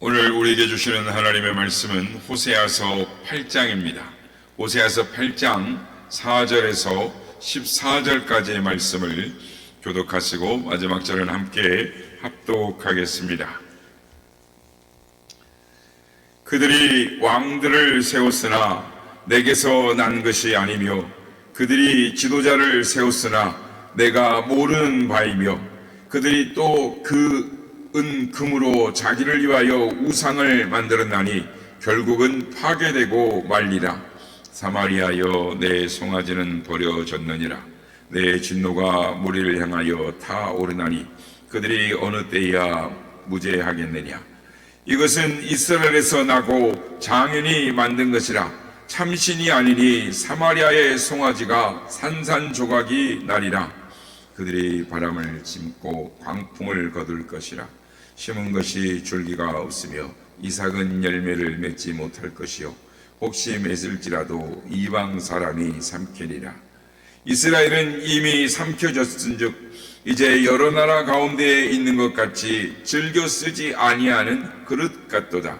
오늘 우리에게 주시는 하나님의 말씀은 호세아서 8장입니다. 호세아서 8장 4절에서 14절까지의 말씀을 교독하시고 마지막 절은 함께 합독하겠습니다. 그들이 왕들을 세웠으나 내게서 난 것이 아니며 그들이 지도자를 세웠으나 내가 모르는 바이며 그들이 또 금으로 자기를 위하여 우상을 만들었나니 결국은 파괴되고 말리라. 사마리아여 내 송아지는 버려졌느니라. 내 진노가 무리를 향하여 타오르나니 그들이 어느 때야 무죄하겠느냐. 이것은 이스라엘에서 나고 장인이 만든 것이라. 참신이 아니니 사마리아의 송아지가 산산조각이 나리라. 그들이 바람을 짐고 광풍을 거둘 것이라. 심은 것이 줄기가 없으며 이삭은 열매를 맺지 못할 것이요 혹시 맺을지라도 이방 사람이 삼키리라. 이스라엘은 이미 삼켜졌은즉 이제 여러 나라 가운데에 있는 것 같이 즐겨 쓰지 아니하는 그릇 같도다.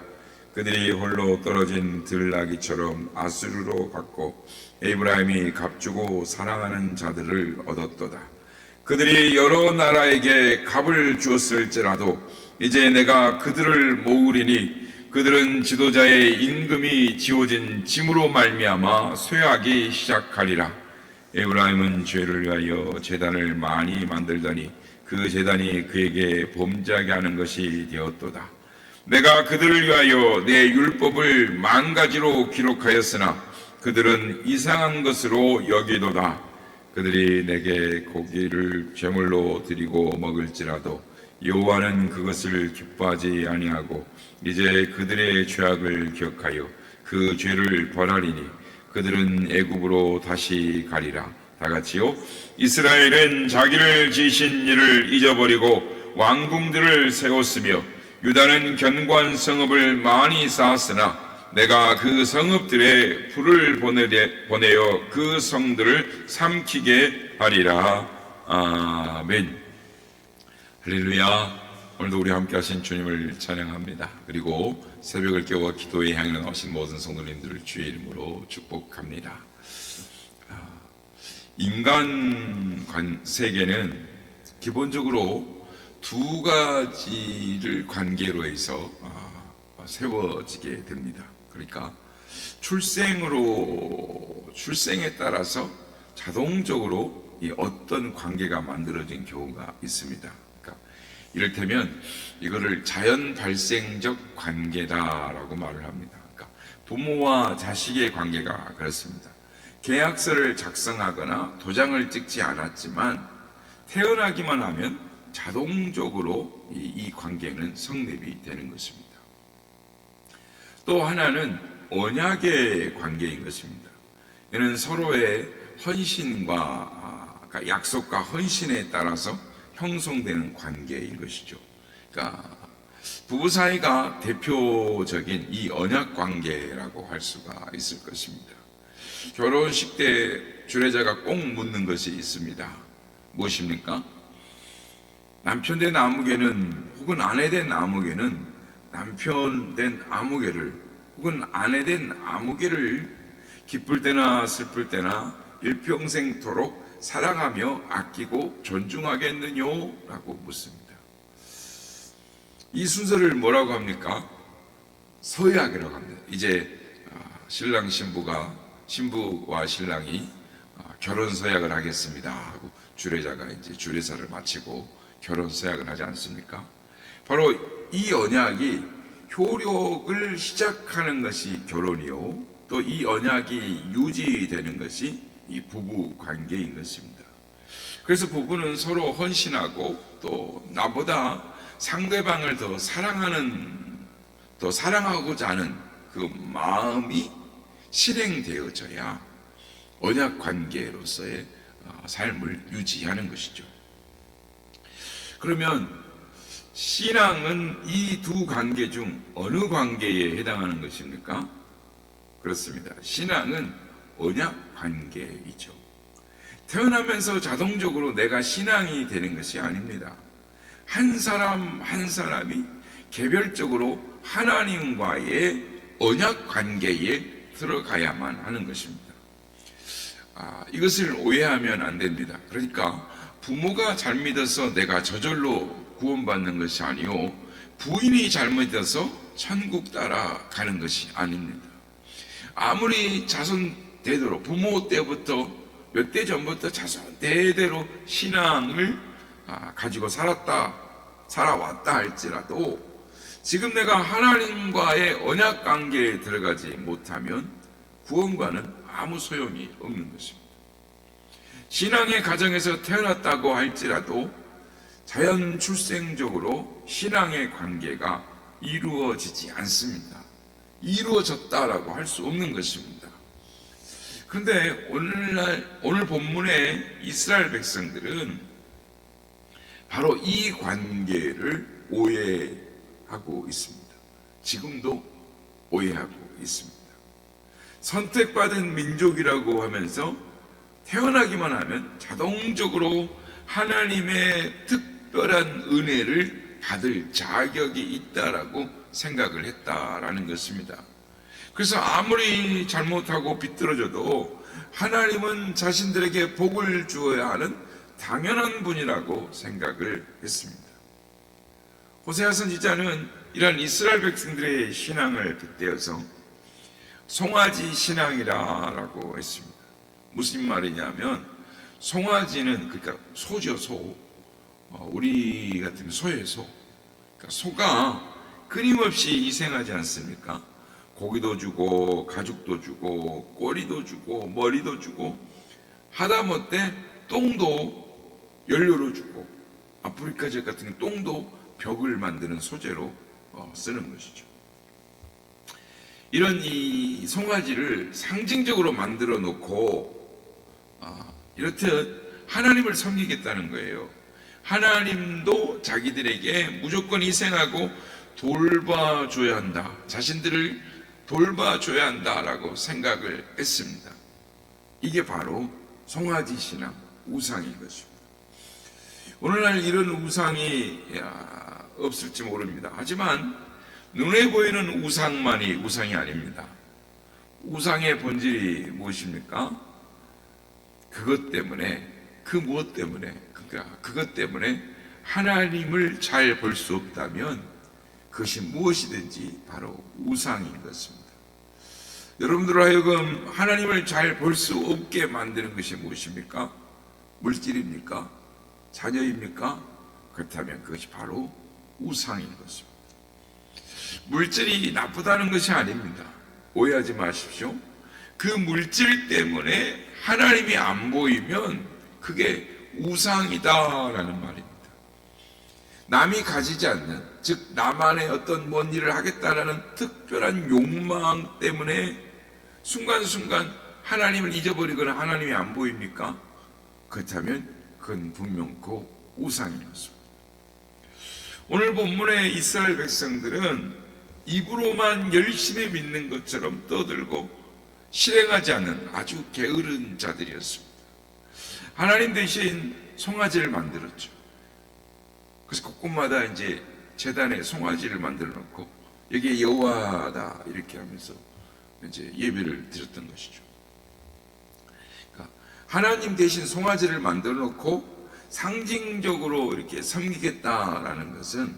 그들이 홀로 떨어진 들나귀처럼 아수르로 갔고 에브라임이 값주고 사랑하는 자들을 얻었도다. 그들이 여러 나라에게 값을 주었을지라도 이제 내가 그들을 모으리니 그들은 지도자의 임금이 지워진 짐으로 말미암아 쇠하기 시작하리라. 에브라임은 죄를 위하여 제단을 많이 만들더니 그 제단이 그에게 범죄하게 하는 것이 되었도다. 내가 그들을 위하여 내 율법을 만가지로 기록하였으나 그들은 이상한 것으로 여기도다. 그들이 내게 고기를 제물로 드리고 먹을지라도 여호와는 그것을 기뻐하지 아니하고 이제 그들의 죄악을 기억하여 그 죄를 벌하리니 그들은 애굽으로 다시 가리라. 다같이요 이스라엘은 자기를 지으신 이를 잊어버리고 왕궁들을 세웠으며 유다는 견고한 성읍을 많이 쌓았으나 내가 그 성읍들에 불을 보내어 그 성들을 삼키게 하리라. 아멘. 할렐루야. 오늘도 우리 함께 하신 주님을 찬양합니다. 그리고 새벽을 깨워 기도에 향해 나오신 모든 성도님들을 주의 이름으로 축복합니다. 인간 세계는 기본적으로 두 가지를 관계로 해서 세워지게 됩니다. 그러니까 출생에 따라서 자동적으로 이 어떤 관계가 만들어진 경우가 있습니다. 그러니까 이를테면 이거를 자연 발생적 관계다라고 말을 합니다. 그러니까 부모와 자식의 관계가 그렇습니다. 계약서를 작성하거나 도장을 찍지 않았지만 태어나기만 하면 자동적으로 이 관계는 성립이 되는 것입니다. 또 하나는 언약의 관계인 것입니다. 이는 서로의 헌신과 약속과 헌신에 따라서 형성되는 관계인 것이죠. 그러니까 부부 사이가 대표적인 이 언약 관계라고 할 수가 있을 것입니다. 결혼식 때 주례자가 꼭 묻는 것이 있습니다. 무엇입니까? 남편 된 아무개는 혹은 아내 된 아무개는 남편 된 아무개를 혹은 아내 된 아무개를 기쁠 때나 슬플 때나 일평생토록 사랑하며 아끼고 존중하겠느뇨? 라고 묻습니다. 이 순서를 뭐라고 합니까? 서약이라고 합니다. 이제 신랑 신부와 신랑이 결혼 서약을 하겠습니다 하고 주례자가 이제 주례사를 마치고 결혼 서약을 하지 않습니까? 바로 이 언약이 효력을 시작하는 것이 결혼이요, 또 이 언약이 유지되는 것이 이 부부 관계인 것입니다. 그래서 부부는 서로 헌신하고 또 나보다 상대방을 더 사랑하고자 하는 그 마음이 실행되어져야 언약 관계로서의 삶을 유지하는 것이죠. 그러면 신앙은 이 두 관계 중 어느 관계에 해당하는 것입니까? 그렇습니다. 신앙은 언약 관계이죠. 태어나면서 자동적으로 내가 신앙이 되는 것이 아닙니다. 한 사람 한 사람이 개별적으로 하나님과의 언약 관계에 들어가야만 하는 것입니다. 이것을 오해하면 안 됩니다. 그러니까 부모가 잘 믿어서 내가 저절로 구원받는 것이 아니요, 부인이 잘못해서 천국 따라가는 것이 아닙니다. 아무리 자손 대대로 부모 때부터 몇 대 전부터 자손 대대로 신앙을 가지고 살아왔다 할지라도 지금 내가 하나님과의 언약 관계에 들어가지 못하면 구원과는 아무 소용이 없는 것입니다. 신앙의 가정에서 태어났다고 할지라도 자연 출생적으로 신앙의 관계가 이루어지지 않습니다. 이루어졌다라고 할 수 없는 것입니다. 그런데 오늘 본문의 이스라엘 백성들은 바로 이 관계를 오해하고 있습니다. 지금도 오해하고 있습니다. 선택받은 민족이라고 하면서 태어나기만 하면 자동적으로 하나님의 특별한 은혜를 받을 자격이 있다라고 생각을 했다라는 것입니다. 그래서 아무리 잘못하고 비뚤어져도 하나님은 자신들에게 복을 주어야 하는 당연한 분이라고 생각을 했습니다. 호세아 선지자는 이런 이스라엘 백성들의 신앙을 빗대어서 송아지 신앙이라고 했습니다. 무슨 말이냐면 송아지는 그러니까 소죠, 소. 우리 같으면 소예요, 소. 그러니까 소가 끊임없이 희생하지 않습니까? 고기도 주고 가죽도 주고 꼬리도 주고 머리도 주고 하다못해 똥도 연료로 주고 아프리카적 같은 경우 똥도 벽을 만드는 소재로 쓰는 것이죠. 이런 이 송아지를 상징적으로 만들어 놓고 이렇듯 하나님을 섬기겠다는 거예요. 하나님도 자기들에게 무조건 희생하고 돌봐줘야 한다, 자신들을 돌봐줘야 한다라고 생각을 했습니다. 이게 바로 송아지 신앙, 우상인 것입니다. 오늘날 이런 우상이 없을지 모릅니다. 하지만 눈에 보이는 우상만이 우상이 아닙니다. 우상의 본질이 무엇입니까? 그것 때문에, 그 무엇 때문에, 그러니까 그것 때문에 하나님을 잘 볼 수 없다면 그것이 무엇이든지 바로 우상인 것입니다. 여러분들 하여금 하나님을 잘 볼 수 없게 만드는 것이 무엇입니까? 물질입니까? 자녀입니까? 그렇다면 그것이 바로 우상인 것입니다. 물질이 나쁘다는 것이 아닙니다. 오해하지 마십시오. 그 물질 때문에 하나님이 안 보이면 그게 우상이다라는 말입니다. 남이 가지지 않는, 즉 나만의 어떤 뭔 일을 하겠다라는 특별한 욕망 때문에 순간순간 하나님을 잊어버리거나 하나님이 안 보입니까? 그렇다면 그건 분명코 우상인 것입니다. 오늘 본문의 이스라엘 백성들은 입으로만 열심히 믿는 것처럼 떠들고 실행하지 않는 아주 게으른 자들이었습니다. 하나님 대신 송아지를 만들었죠. 그래서 곳곳마다 이제 제단에 송아지를 만들어 놓고 여기에 여호와다 이렇게 하면서 이제 예배를 드렸던 것이죠. 그러니까 하나님 대신 송아지를 만들어 놓고 상징적으로 이렇게 섬기겠다라는 것은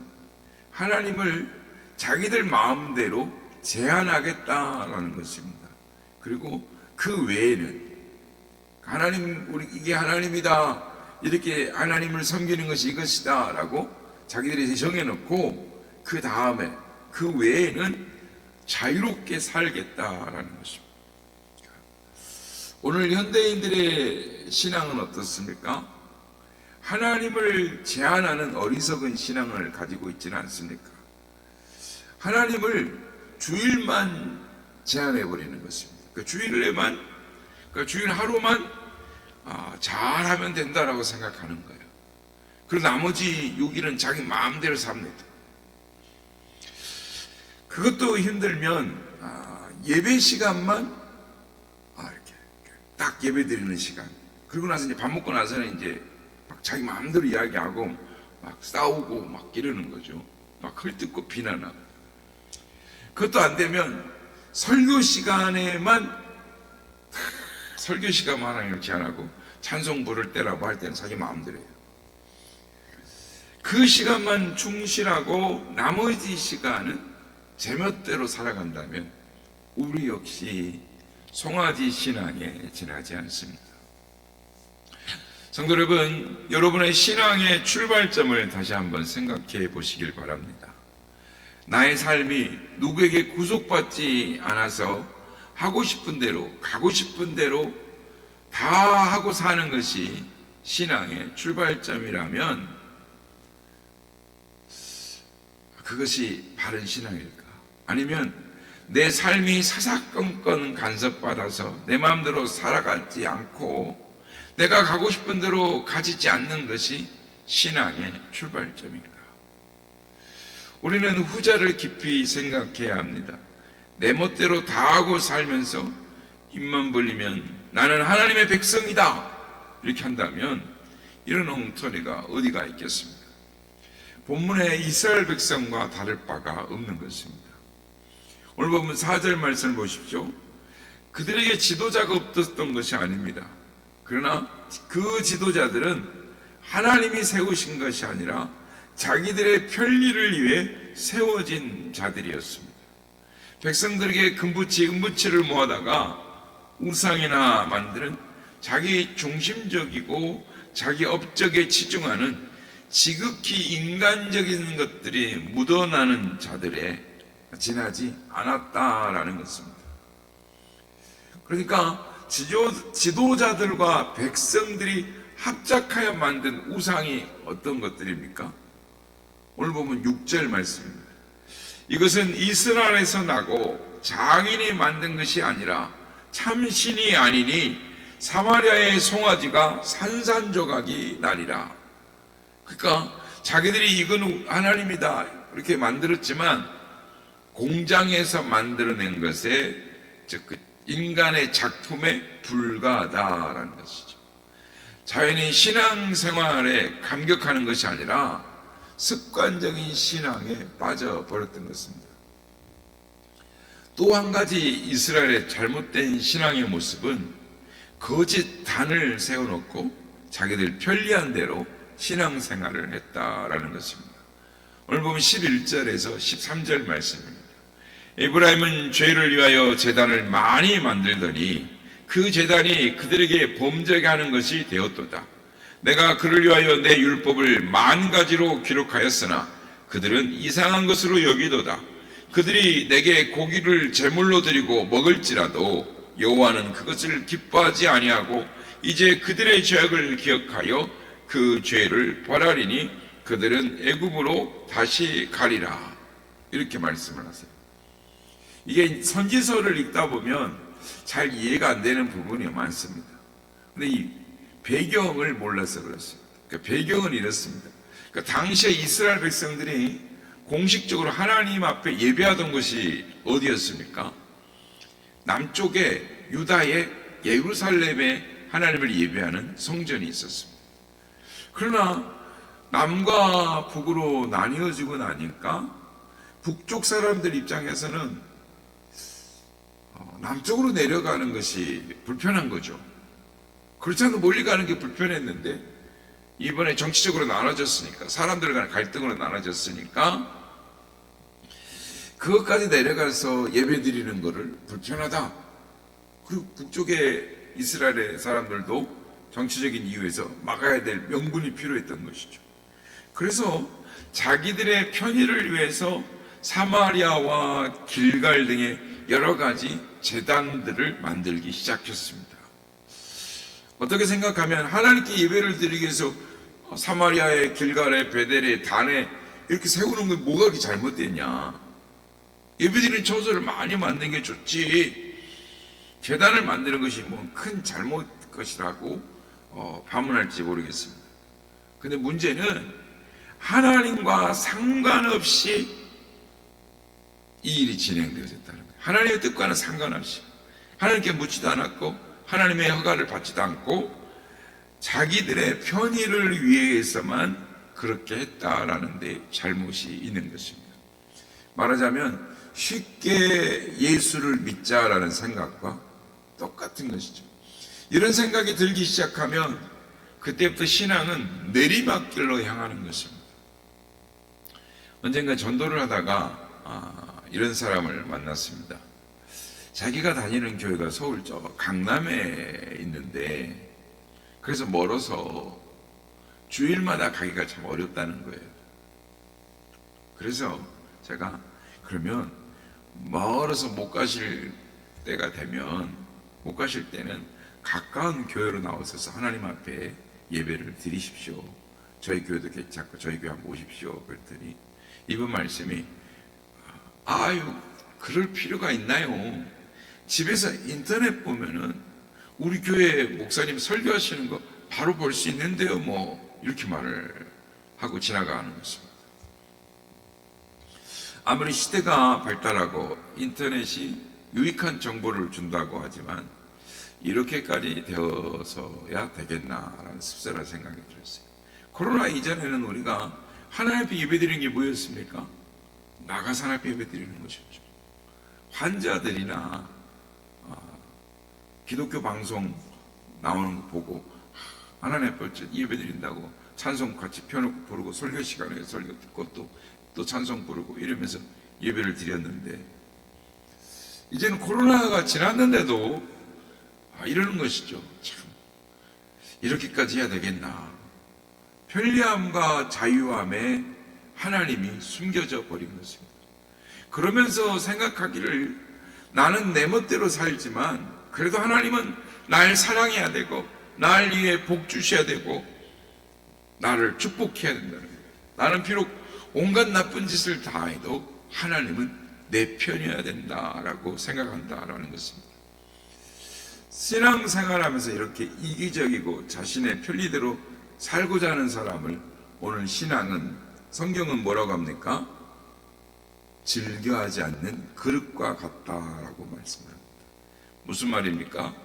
하나님을 자기들 마음대로 제한하겠다라는 것입니다. 그리고 그 외에는 하나님, 우리 이게 하나님이다, 이렇게 하나님을 섬기는 것이 이것이다 라고 자기들이 정해놓고 그 다음에 그 외에는 자유롭게 살겠다라는 것입니다. 오늘 현대인들의 신앙은 어떻습니까? 하나님을 제한하는 어리석은 신앙을 가지고 있지는 않습니까? 하나님을 주일만 제한해버리는 것입니다. 그 주일에만, 그 주일 하루만 잘하면 된다라고 생각하는 거예요. 그리고 나머지 6일은 자기 마음대로 삽니다. 그것도 힘들면 예배 시간만 이렇게 딱 예배 드리는 시간, 그리고 나서 이제 밥 먹고 나서는 이제 막 자기 마음대로 이야기하고 막 싸우고 막 이러는 거죠. 막 헐뜯고 비난하고, 그것도 안 되면 설교 시간에만 설교 시간만 하나님을 제한하고 찬송 부를 때라고 할 때는 자기 마음대로 해요. 그 시간만 충실하고 나머지 시간은 제멋대로 살아간다면 우리 역시 송아지 신앙에 지나지 않습니다. 성도 여러분, 여러분의 신앙의 출발점을 다시 한번 생각해 보시길 바랍니다. 나의 삶이 누구에게 구속받지 않아서 하고 싶은 대로, 가고 싶은 대로 다 하고 사는 것이 신앙의 출발점이라면 그것이 바른 신앙일까? 아니면 내 삶이 사사건건 간섭받아서 내 마음대로 살아가지 않고 내가 가고 싶은 대로 가지지 않는 것이 신앙의 출발점인가? 우리는 후자를 깊이 생각해야 합니다. 내 멋대로 다 하고 살면서 입만 벌리면 나는 하나님의 백성이다 이렇게 한다면 이런 엉터리가 어디가 있겠습니까? 본문의 이스라엘 백성과 다를 바가 없는 것입니다. 오늘 보면 4절 말씀을 보십시오. 그들에게 지도자가 없었던 것이 아닙니다. 그러나 그 지도자들은 하나님이 세우신 것이 아니라 자기들의 편리를 위해 세워진 자들이었습니다. 백성들에게 금부치, 은부치를 모아다가 우상이나 만드는 자기 중심적이고 자기 업적에 치중하는 지극히 인간적인 것들이 묻어나는 자들에 지나지 않았다라는 것입니다. 그러니까 지도자들과 백성들이 합작하여 만든 우상이 어떤 것들입니까? 오늘 보면 6절 말씀입니다. 이것은 이스라엘에서 나고 장인이 만든 것이 아니라 참신이 아니니 사마리아의 송아지가 산산조각이 나리라. 그러니까 자기들이 이건 하나님이다 이렇게 만들었지만 공장에서 만들어낸 것에 즉 인간의 작품에 불과하다라는 것이죠. 자연히 신앙생활에 감격하는 것이 아니라 습관적인 신앙에 빠져버렸던 것입니다. 또 한 가지 이스라엘의 잘못된 신앙의 모습은 거짓 단을 세워놓고 자기들 편리한 대로 신앙생활을 했다라는 것입니다. 오늘 보면 11절에서 13절 말씀입니다. 에브라임은 죄를 위하여 제단을 많이 만들더니 그 제단이 그들에게 범죄하게 하는 것이 되었도다. 내가 그를 위하여 내 율법을 10,000가지로 기록하였으나 그들은 이상한 것으로 여기도다. 그들이 내게 고기를 제물로 드리고 먹을지라도 여호와는 그것을 기뻐하지 아니하고 이제 그들의 죄악을 기억하여 그 죄를 벌하리니 그들은 애굽으로 다시 가리라. 이렇게 말씀을 하세요. 이게 선지서를 읽다 보면 잘 이해가 안 되는 부분이 많습니다. 근데 이 배경을 몰라서 그렇습니다. 그러니까 배경은 이렇습니다. 그러니까 당시에 이스라엘 백성들이 공식적으로 하나님 앞에 예배하던 곳이 어디였습니까? 남쪽에 유다의 예루살렘에 하나님을 예배하는 성전이 있었습니다. 그러나 남과 북으로 나뉘어지고 나니까 북쪽 사람들 입장에서는 남쪽으로 내려가는 것이 불편한 거죠. 그렇지 않고 멀리 가는 게 불편했는데 이번에 정치적으로 나눠졌으니까 사람들 간의 갈등으로 나눠졌으니까 그것까지 내려가서 예배 드리는 것을 불편하다. 그리고 북쪽의 이스라엘의 사람들도 정치적인 이유에서 막아야 될 명분이 필요했던 것이죠. 그래서 자기들의 편의를 위해서 사마리아와 길갈 등의 여러 가지 제단들을 만들기 시작했습니다. 어떻게 생각하면 하나님께 예배를 드리기 위해서 사마리아의 길갈의 베델의 단에 이렇게 세우는 건 뭐가 그렇게 잘못됐냐? 예배드리는 처소를 많이 만드는 게 좋지 제단을 만드는 것이 뭐 큰 잘못 것이라고 반문할지 모르겠습니다. 근데 문제는 하나님과 상관없이 이 일이 진행되어졌다는 거예요. 하나님의 뜻과는 상관없이 하나님께 묻지도 않았고 하나님의 허가를 받지도 않고 자기들의 편의를 위해서만 그렇게 했다라는 데 잘못이 있는 것입니다. 말하자면 쉽게 예수를 믿자라는 생각과 똑같은 것이죠. 이런 생각이 들기 시작하면 그때부터 신앙은 내리막길로 향하는 것입니다. 언젠가 전도를 하다가 이런 사람을 만났습니다. 자기가 다니는 교회가 서울 저 강남에 있는데 그래서 멀어서 주일마다 가기가 참 어렵다는 거예요. 그래서 제가 그러면 멀어서 못 가실 때가 되면 못 가실 때는 가까운 교회로 나오셔서 하나님 앞에 예배를 드리십시오. 저희 교회도 괜찮고 저희 교회 한번 오십시오. 그랬더니 이번 말씀이 아유 그럴 필요가 있나요? 집에서 인터넷 보면은 우리 교회 목사님 설교하시는 거 바로 볼 수 있는데요. 뭐 이렇게 말을 하고 지나가는 것입니다. 아무리 시대가 발달하고 인터넷이 유익한 정보를 준다고 하지만 이렇게까지 되어서야 되겠나라는 씁쓸한 생각이 들었어요. 코로나 이전에는 우리가 하나님 앞에 예배드리는 게 뭐였습니까? 나가서 하나님 앞에 예배드리는 것이었죠. 환자들이나 기독교 방송 나오는 거 보고 하나님 앞에 예배드린다고 찬송 같이 펴놓고 부르고 설교 시간에 설교 듣고 또 찬송 부르고 이러면서 예배를 드렸는데 이제는 코로나가 지났는데도 이러는 것이죠. 참 이렇게까지 해야 되겠나. 편리함과 자유함에 하나님이 숨겨져 버린 것입니다. 그러면서 생각하기를 나는 내 멋대로 살지만 그래도 하나님은 날 사랑해야 되고 날 위해 복 주셔야 되고 나를 축복해야 된다는 거예요. 나는 비록 온갖 나쁜 짓을 다 해도 하나님은 내 편이어야 된다라고 생각한다라는 것입니다. 신앙생활하면서 이렇게 이기적이고 자신의 편리대로 살고자 하는 사람을 오늘 신앙은 성경은 뭐라고 합니까? 즐겨하지 않는 그릇과 같다라고 말씀합니다. 무슨 말입니까?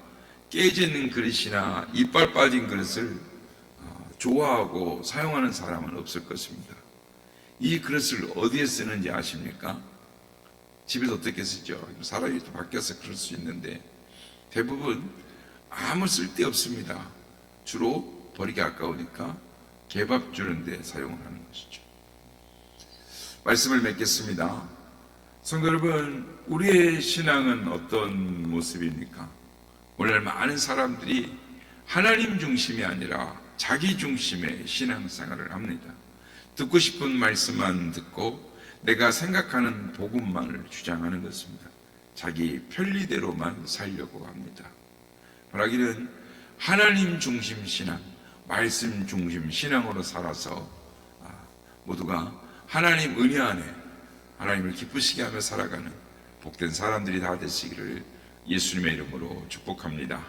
깨지는 그릇이나 이빨 빠진 그릇을 좋아하고 사용하는 사람은 없을 것입니다. 이 그릇을 어디에 쓰는지 아십니까? 집에서 어떻게 쓰죠? 사람이 또 바뀌어서 그럴 수 있는데 대부분 아무 쓸데 없습니다. 주로 버리기 아까우니까 개밥 주는데 사용을 하는 것이죠. 말씀을 맺겠습니다. 성도 여러분, 우리의 신앙은 어떤 모습입니까? 오늘 많은 사람들이 하나님 중심이 아니라 자기 중심의 신앙생활을 합니다. 듣고 싶은 말씀만 듣고 내가 생각하는 복음만을 주장하는 것입니다. 자기 편리대로만 살려고 합니다. 바라기는 하나님 중심 신앙, 말씀 중심 신앙으로 살아서 모두가 하나님 은혜 안에 하나님을 기쁘시게 하며 살아가는 복된 사람들이 다 되시기를 예수님의 이름으로 축복합니다.